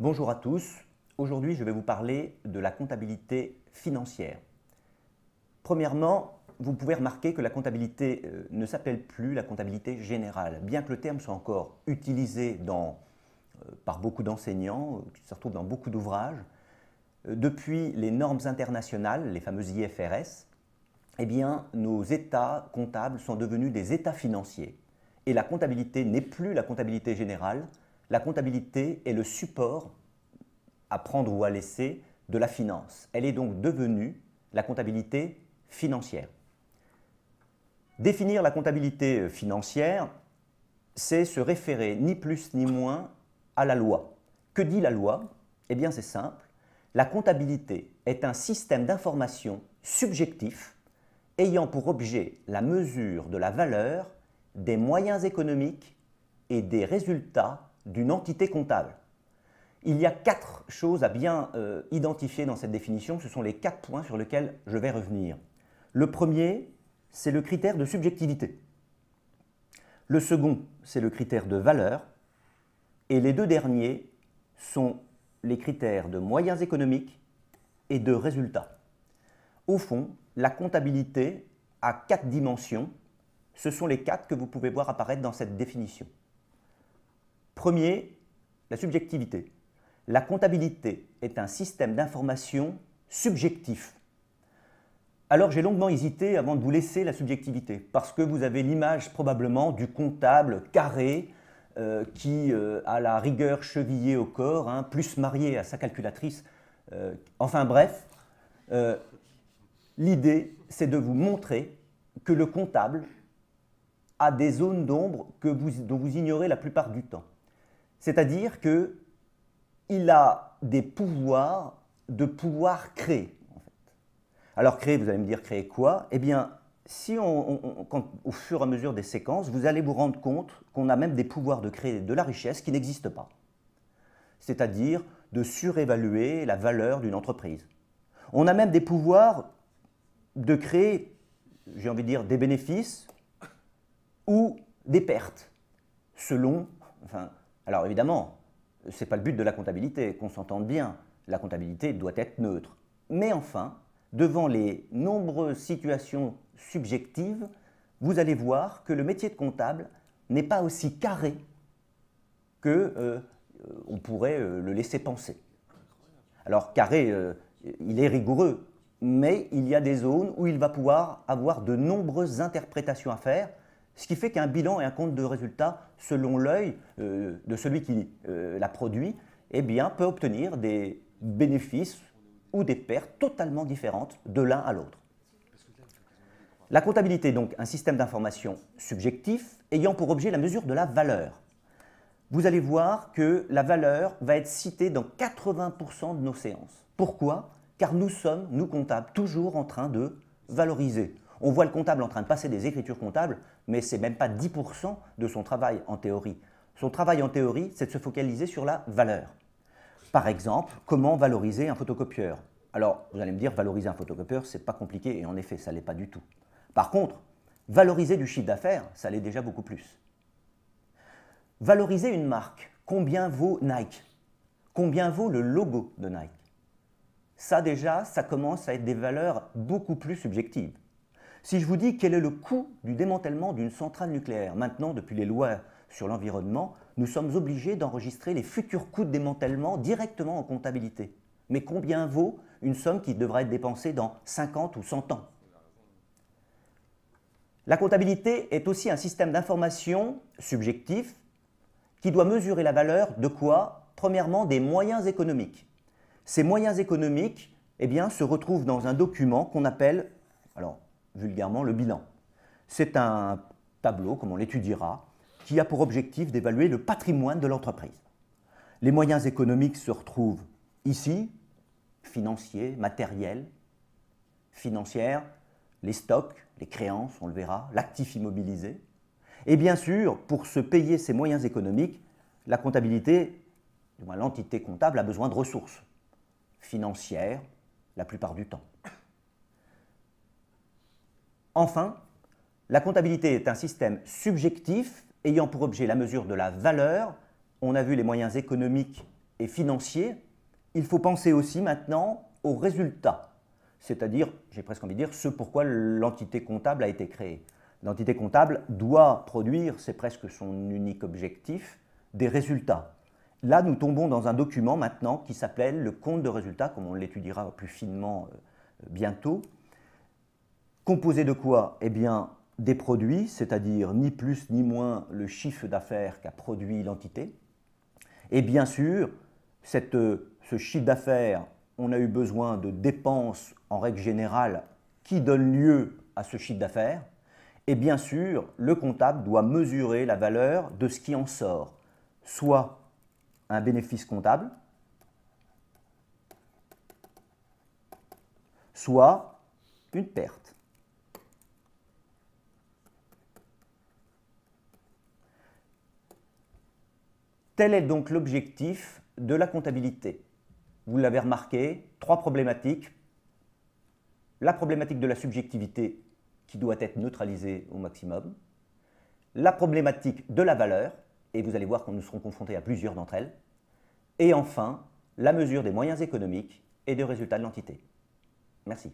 Bonjour à tous. Aujourd'hui, je vais vous parler de la comptabilité financière. Premièrement, vous pouvez remarquer que la comptabilité ne s'appelle plus la comptabilité générale, bien que le terme soit encore utilisé par beaucoup d'enseignants, qui se retrouve dans beaucoup d'ouvrages. Depuis les normes internationales, les fameuses IFRS, eh bien, nos états comptables sont devenus des états financiers. Et la comptabilité n'est plus la comptabilité générale. La comptabilité est le support à prendre ou à laisser de la finance. Elle est donc devenue la comptabilité financière. Définir la comptabilité financière, c'est se référer ni plus ni moins à la loi. Que dit la loi? Eh bien, c'est simple. La comptabilité est un système d'information subjectif ayant pour objet la mesure de la valeur des moyens économiques et des résultats d'une entité comptable. Il y a 4 choses à bien identifier dans cette définition. Ce sont les 4 points sur lesquels je vais revenir. Le premier, c'est le critère de subjectivité. Le second, c'est le critère de valeur. Et les deux derniers sont les critères de moyens économiques et de résultats. Au fond, la comptabilité a 4 dimensions. Ce sont les 4 que vous pouvez voir apparaître dans cette définition. Premier, la subjectivité. La comptabilité est un système d'information subjectif. Alors j'ai longuement hésité avant de vous laisser la subjectivité, parce que vous avez l'image probablement du comptable carré qui a la rigueur chevillée au corps, plus marié à sa calculatrice. Enfin bref, l'idée c'est de vous montrer que le comptable a des zones d'ombre dont vous ignorez la plupart du temps. C'est-à-dire qu'il a des pouvoirs de pouvoir créer. En fait. Alors créer, vous allez me dire créer quoi? Eh bien, si au fur et à mesure des séquences, vous allez vous rendre compte qu'on a même des pouvoirs de créer de la richesse qui n'existent pas. C'est-à-dire de surévaluer la valeur d'une entreprise. On a même des pouvoirs de créer, j'ai envie de dire, des bénéfices ou des pertes, selon... alors évidemment, ce n'est pas le but de la comptabilité, qu'on s'entende bien. La comptabilité doit être neutre. Mais enfin, devant les nombreuses situations subjectives, vous allez voir que le métier de comptable n'est pas aussi carré qu'on pourrait le laisser penser. Alors carré, il est rigoureux, mais il y a des zones où il va pouvoir avoir de nombreuses interprétations à faire, ce qui fait qu'un bilan et un compte de résultat, selon l'œil de celui qui l'a produit, eh bien, peut obtenir des bénéfices ou des pertes totalement différentes de l'un à l'autre. La comptabilité est donc un système d'information subjectif ayant pour objet la mesure de la valeur. Vous allez voir que la valeur va être citée dans 80% de nos séances. Pourquoi? Car nous sommes, nous comptables, toujours en train de valoriser. On voit le comptable en train de passer des écritures comptables, mais ce n'est même pas 10% de son travail en théorie. Son travail en théorie, c'est de se focaliser sur la valeur. Par exemple, comment valoriser un photocopieur? Alors, vous allez me dire, valoriser un photocopieur, ce n'est pas compliqué, et en effet, ça ne l'est pas du tout. Par contre, valoriser du chiffre d'affaires, ça l'est déjà beaucoup plus. Valoriser une marque, combien vaut Nike? Combien vaut le logo de Nike? Ça déjà, ça commence à être des valeurs beaucoup plus subjectives. Si je vous dis quel est le coût du démantèlement d'une centrale nucléaire, maintenant, depuis les lois sur l'environnement, nous sommes obligés d'enregistrer les futurs coûts de démantèlement directement en comptabilité. Mais combien vaut une somme qui devra être dépensée dans 50 ou 100 ans? La comptabilité est aussi un système d'information subjectif qui doit mesurer la valeur de quoi? Premièrement, des moyens économiques. Ces moyens économiques eh bien, se retrouvent dans un document qu'on appelle, alors, vulgairement, le bilan. C'est un tableau, comme on l'étudiera, qui a pour objectif d'évaluer le patrimoine de l'entreprise. Les moyens économiques se retrouvent ici, financiers, matériels, financières, les stocks, les créances, on le verra, l'actif immobilisé. Et bien sûr, pour se payer ces moyens économiques, la comptabilité, du moins l'entité comptable, a besoin de ressources financières, la plupart du temps. Enfin, la comptabilité est un système subjectif ayant pour objet la mesure de la valeur. On a vu les moyens économiques et financier, il faut penser aussi maintenant aux résultats, c'est-à-dire, j'ai presque envie de dire, ce pourquoi l'entité comptable a été créée. L'entité comptable doit produire, c'est presque son unique objectif, des résultats. Là, nous tombons dans un document maintenant qui s'appelle le compte de résultats, comme on l'étudiera plus finement bientôt. Composé de quoi? Eh bien, des produits, c'est-à-dire ni plus ni moins le chiffre d'affaires qu'a produit l'entité. Et bien sûr, ce chiffre d'affaires, on a eu besoin de dépenses en règle générale qui donnent lieu à ce chiffre d'affaires. Et bien sûr, le comptable doit mesurer la valeur de ce qui en sort, soit un bénéfice comptable, soit une perte. Tel est donc l'objectif de la comptabilité. Vous l'avez remarqué, 3 problématiques. La problématique de la subjectivité qui doit être neutralisée au maximum. La problématique de la valeur, et vous allez voir que nous serons confrontés à plusieurs d'entre elles. Et enfin, la mesure des moyens économiques et des résultats de l'entité. Merci.